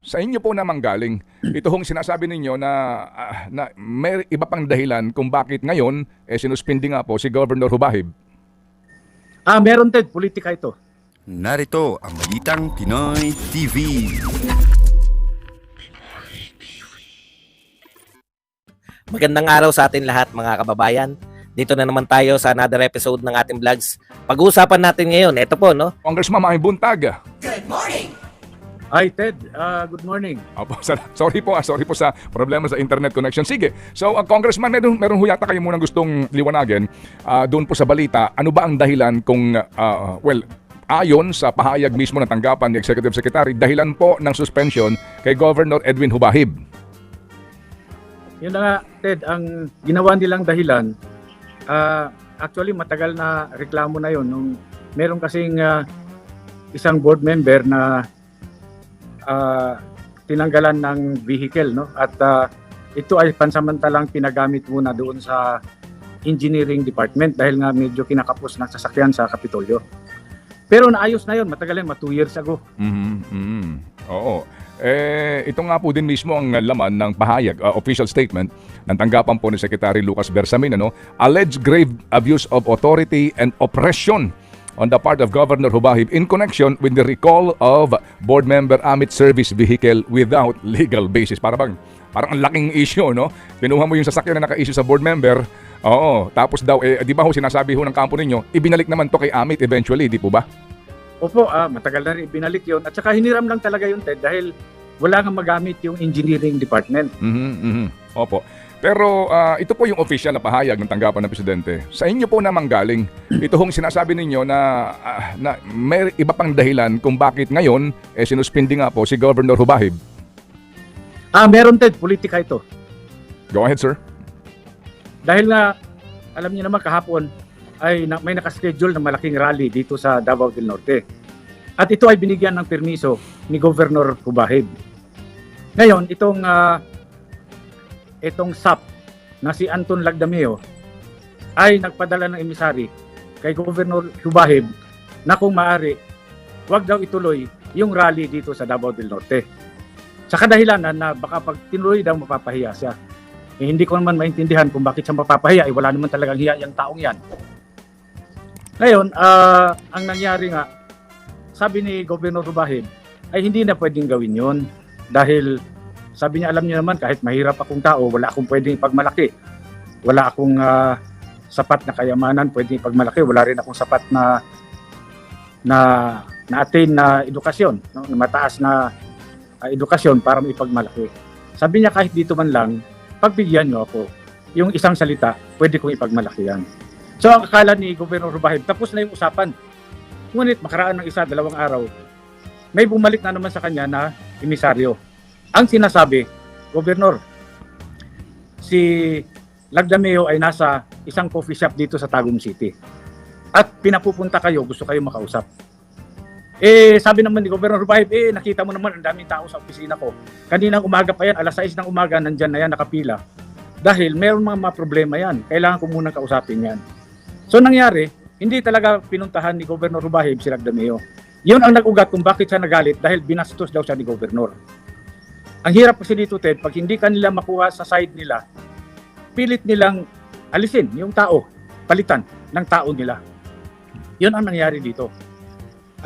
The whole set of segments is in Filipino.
Sa inyo po namang galing. Ito hong sinasabi ninyo na, na may iba pang dahilan kung bakit ngayon sinuspindi nga po si Governor Hubahib. Meron Ted, politika ito. Narito ang Balitang Pinoy TV. Magandang araw sa atin lahat mga kababayan. Dito na naman tayo sa another episode ng ating vlogs. Pag-uusapan natin ngayon, ito po, no? Congressman Mami Buntag. Ay Ted, good morning. Opo, sorry po sa problema sa internet connection. Sige, so Congressman, meron ho yata kayo munang gustong liwanagin doon po sa balita. Ano ba ang dahilan kung, ayon sa pahayag mismo ng tanggapan ni Executive Secretary, dahilan po ng suspension kay Governor Edwin Hubahib? Yun na nga Ted, ang ginawa nilang dahilan, actually matagal na reklamo na yun. Nung meron kasing isang board member na tinanggalan ng vehicle, no? At ito ay pansamantalang pinagamit muna doon sa engineering department dahil nga medyo kinakapos ng sasakyan sa Kapitolyo. Pero naayos na yun, matagal yan, 2 years ago. Oo. Ito nga po din mismo ang laman ng pahayag, official statement ng tanggapan po ni Secretary Lucas Bersamin, alleged grave abuse of authority and oppression on the part of Governor Hubahib in connection with the recall of board member Amit Service Vehicle without legal basis. Parang ang laking issue, no? Pinuha mo yung sasakyan na naka-issue sa board member. Oo, tapos daw, di ba ho sinasabi ho ng kampo ninyo, ibinalik naman to kay Amit eventually, di po ba? Opo, matagal na rin ibinalik yun. At saka hiniram lang talaga yun Ted dahil wala kang magamit yung engineering department. Opo. Pero ito po yung official na pahayag ng tanggapan ng Presidente. Sa inyo po namang galing. Ito hong sinasabi ninyo na, na may iba pang dahilan kung bakit ngayon sinuspindi nga po si Governor Hubahib. Meron Ted, politika ito. Go ahead, sir. Dahil nga, alam niyo naman kahapon, ay may nakaschedule na malaking rally dito sa Davao del Norte. At ito ay binigyan ng permiso ni Governor Hubahib. Ngayon, itong SAP na si Anton Lagdameo ay nagpadala ng emisary kay Governor Hubahib na kung maaari, wag daw ituloy yung rally dito sa Davao del Norte. Sa kadahilanan na baka pag tinuloy daw mapapahiya siya. Hindi ko naman maintindihan kung bakit siya mapapahiya, wala naman talagang hiya yung taong yan. Ngayon, ang nangyari nga, sabi ni Governor Hubahib ay hindi na pwedeng gawin yun dahil sabi niya, alam niyo naman, kahit mahirap akong tao, wala akong pwedeng ipagmalaki. Wala akong sapat na kayamanan pwedeng ipagmalaki. Wala rin akong sapat na attain na edukasyon, no? Na mataas na edukasyon para maipagmalaki. Sabi niya, kahit dito man lang, pagbigyan niyo ako. Yung isang salita, pwede kong ipagmalaki yan. So, ang akala ni Governor Hubahib, tapos na yung usapan. Ngunit, makaraan ng 1-2 araw, may bumalik na naman sa kanya na emisaryo. Ang sinasabi, Governor, si Lagdameo ay nasa isang coffee shop dito sa Tagum City. At pinapupunta kayo, gusto kayo makausap. Sabi naman ni Governor Hubahib, nakita mo naman ang daming tao sa opisina ko. Kaninang umaga pa yan, 6 ng umaga, nandyan na yan, nakapila. Dahil meron mga problema yan. Kailangan ko munang kausapin yan. So nangyari, hindi talaga pinuntahan ni Governor Hubahib si Lagdameo. Yun ang nag-ugat kung bakit siya nagalit dahil binastos daw siya ni Governor. Ang hirap kasi dito, Ted, pag hindi kanila makuha sa side nila, pilit nilang alisin yung tao, palitan ng tao nila. Yun ang nangyari dito.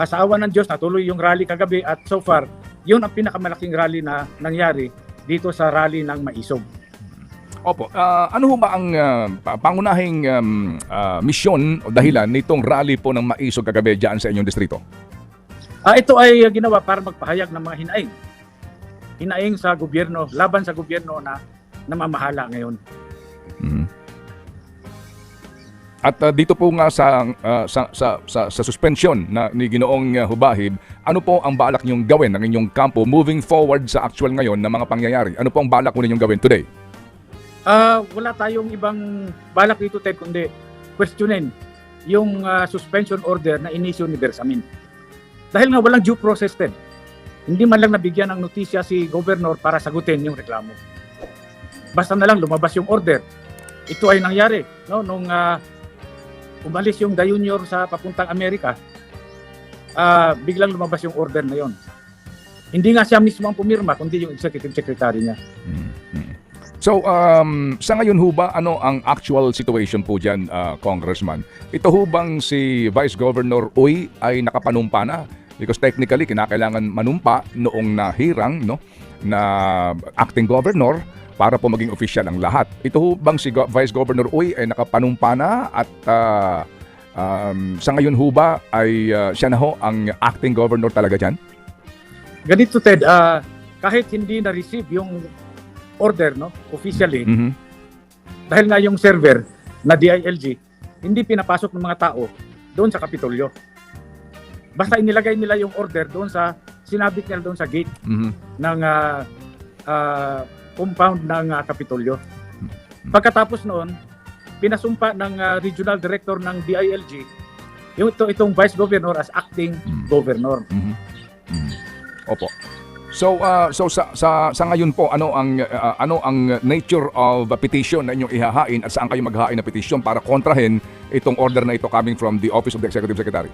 Sa awa ng Diyos, natuloy yung rally kagabi at so far, yun ang pinakamalaking rally na nangyari dito sa rally ng Maisog. Opo. Ano ho ba ang pangunahing misyon o dahilan nitong rally po ng Maisog kagabi dyan sa inyong distrito? Ito ay ginawa para magpahayag ng mga hinaing. Hinaing sa gobyerno, laban sa gobyerno na namamahala ngayon. At dito po nga sa suspension na ni Ginoong Hubahib, ano po ang balak niyong gawin ng inyong kampo moving forward sa actual ngayon na mga pangyayari? Ano po ang balak mo ninyong gawin today? Wala tayong ibang balak dito, Ted, kundi questionin yung suspension order na inisyu ni Bersamin. Dahil nga walang due process, Ted. Hindi man lang nabigyan ng notisya si Governor para sagutin yung reklamo. Basta na lang lumabas yung order. Ito ay nangyari, no? Nung umalis yung The Junior sa papuntang Amerika, biglang lumabas yung order na yon. Hindi nga siya mismo ang pumirma, kundi yung executive secretary niya. So, sa ngayon ho ba, ano ang actual situation po dyan, Congressman? Ito ho bang si Vice Governor Uy ay nakapanumpa na? Because technically, kinakailangan manumpa noong nahirang, no, na acting governor para po maging official ang lahat. Ito ho bang si Vice Governor Uy ay nakapanumpa na at sa ngayon ho ba ay siya na ho ang acting governor talaga dyan? Ganito, Ted, kahit hindi na-receive yung order, no, officially, Mhm. dahil nga yung server na DILG, hindi pinapasok ng mga tao doon sa Kapitolyo. Basta inilagay nila yung order doon sa, sinabit nila doon sa gate Mhm. ng compound ng Kapitolyo. Pagkatapos noon, pinasumpa ng regional director ng DILG itong vice governor as acting governor. Mhm. Mhm. Opo. So sa ngayon po ano ang nature of a petition na inyong ihahain at saan kayo maghahain ng petition para kontrahin itong order na ito coming from the Office of the Executive Secretary?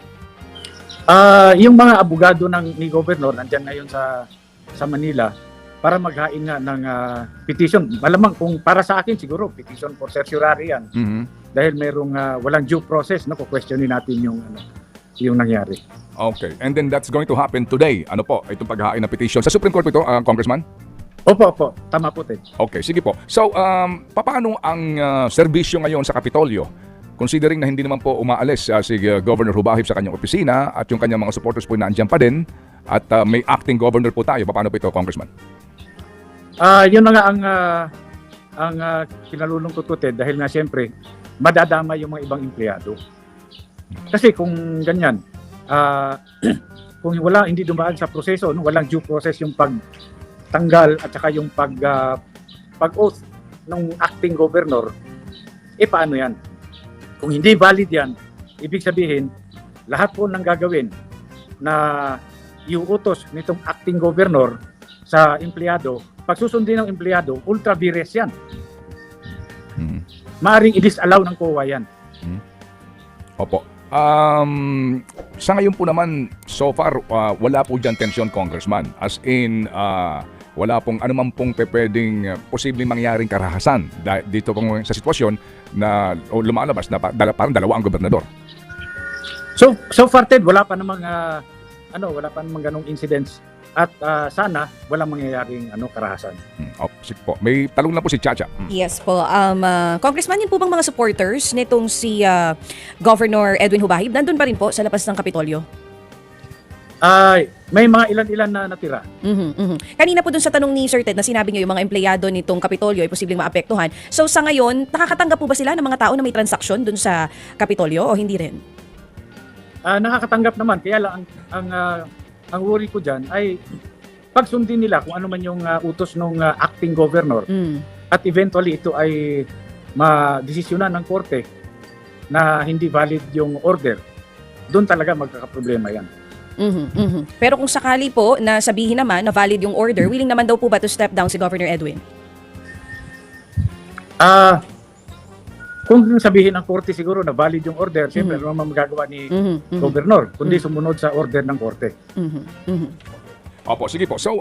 Yung mga abogado ni governor nandiyan ngayon sa Manila para maghain nga ng petition. Malamang kung para sa akin siguro petition for certiorari yan. Mhm. Dahil merong walang due process, no, questionin natin yung nangyari. Okay. And then that's going to happen today. Ano po? Itong paghahain ng petition sa Supreme Court po ito, Congressman? Opo, tama po, Ted. Okay, sige po. So, paano ang serbisyo ngayon sa Kapitolyo? Considering na hindi naman po umaalis si Governor Hubahib sa kanyang opisina at yung kanyang mga supporters po nandiyan pa din at may acting governor po tayo. Paano po ito, Congressman? Yun na nga ang kinalulungkot ko, Ted, dahil nga siyempre madadama yung mga ibang empleyado. Kasi kung ganyan, kung hindi dumaan sa proseso, no, walang due process yung pagtanggal at saka yung pag-oath ng acting governor, paano yan? Kung hindi valid yan, ibig sabihin, lahat po ng gagawin na iuutos nitong acting governor sa empleyado, pag susundin ng empleyado, ultra vires yan. Maaring i-disallow ng COA yan. Opo. Sa ngayon po naman, so far, wala po dyan tension, Congressman. As in, wala pong anuman pong pwedeng posibleng mangyaring karahasan dito pong sa sitwasyon na lumalabas na parang dalawa ang gobernador. So far, Ted, wala pa namang ganong incidents at sana walang mangyayaring karahasan. Sige po. May talong na po si Chacha. Yes po. Congressman, yun po bang mga supporters nitong si Governor Edwin Hubahib nandun pa rin po sa labas ng Kapitolyo? May mga ilan-ilan na natira. Kanina po dun sa tanong ni Sir Ted na sinabi niyo yung mga empleyado nitong Kapitolyo ay posibleng maapektuhan. So sa ngayon, nakakatanggap po ba sila ng mga tao na may transaksyon dun sa Kapitolyo o hindi rin? Nakakatanggap naman. Kaya lang ang worry ko dyan ay pagsundin nila kung ano man yung utos ng acting governor at eventually ito ay madesisyonan ng korte na hindi valid yung order, doon talaga magkakaproblema yan. Pero kung sakali po na sabihin naman na valid yung order, willing naman daw po ba to step down si Governor Edwin? Kung sabihin ng korte siguro na valid yung order, siyempre ano naman magagawa ni governor, kundi sumunod sa order ng korte. Opo, sige po. So,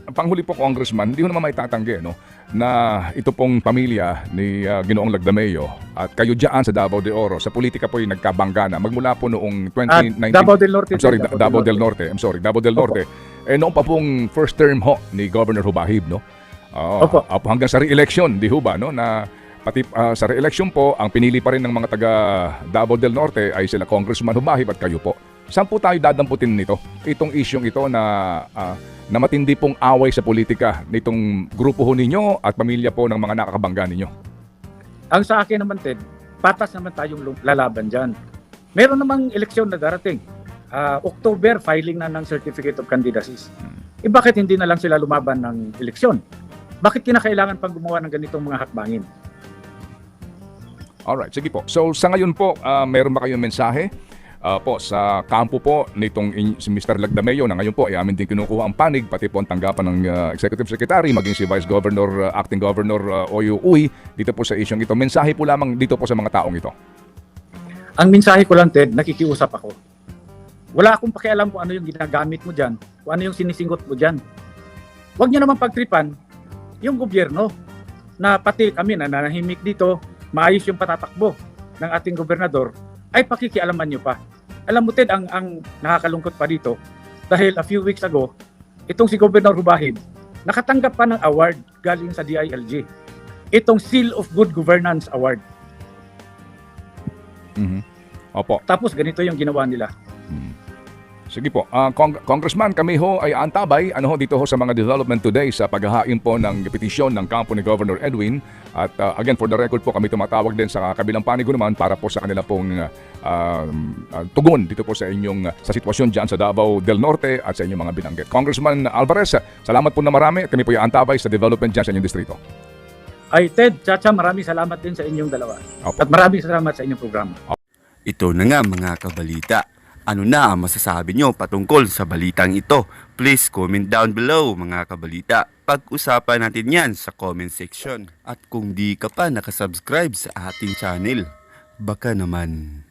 panghuli po, Congressman, hindi ko naman maitatanggi, no, na ito pong pamilya ni Ginoong Lagdameo at kayo dyan sa Davao de Oro, sa politika po yung nagkabangga na magmula po noong 2019. Davao del Norte. Davao del Norte. Davao del Norte. Noong pa pong first term ho ni Governor Hubahib, no? Opo. Hanggang sa re-election, di ho ba, no, na pati sa re-election po, ang pinili pa rin ng mga taga Davao del Norte ay sila Congressman Hubahib at kayo po. Saan po tayo dadamputin nito? Itong isyong ito na matindi pong away sa politika nitong grupo ho ninyo at pamilya po ng mga nakakabangga ninyo. Ang sa akin naman, Ted, patas naman tayong lalaban dyan. Meron namang eleksyon na darating. October, filing na ng Certificate of Candidacies. Bakit hindi na lang sila lumaban ng eleksyon? Bakit kinakailangan pang gumawa ng ganitong mga hakbangin? Alright, sige po. So sa ngayon po, meron ba kayong mensahe po sa kampo po nitong si Mr. Lagdameo na ngayon po ay amin din kinukuha ang panig pati po ang tanggapan ng Executive Secretary maging si Vice Governor, Acting Governor Oyo Uy dito po sa isyong ito. Mensahe po lamang dito po sa mga taong ito. Ang mensahe ko lang, Ted, nakikiusap ako. Wala akong pakialam kung ano yung ginagamit mo dyan, kung ano yung sinisingot mo dyan. Huwag niyo naman pagtripan yung gobyerno na pati kami na nanahimik dito, maayos yung patatakbo ng ating gobernador, ay pakikialaman niyo pa. Alam mo, Ted, ang nakakalungkot pa dito, dahil a few weeks ago, itong si Governor Rubahid, nakatanggap pa ng award galing sa DILG. Itong Seal of Good Governance Award. Mhm. Opo. Tapos ganito yung ginawa nila. Sige po. Congressman, kami ho ay antabay dito ho sa mga development today sa paghahain po ng petisyon ng kampo ni Governor Edwin. At again, for the record po, kami tumatawag din sa kabilang panig naman para po sa kanila pong tugon dito po sa inyong sa sitwasyon dyan sa Davao del Norte at sa inyong mga binanggit. Congressman Alvarez, salamat po na marami. Kami po ay antabay sa development dyan sa inyong distrito. Ay, Ted, Chacha, maraming salamat din sa inyong dalawa. Opo. At maraming salamat sa inyong programa. Ito na nga mga kabalita. Ano na ang masasabi nyo patungkol sa balitang ito? Please comment down below mga kabalita. Pag-usapan natin yan sa comment section. At kung di ka pa nakasubscribe sa ating channel, baka naman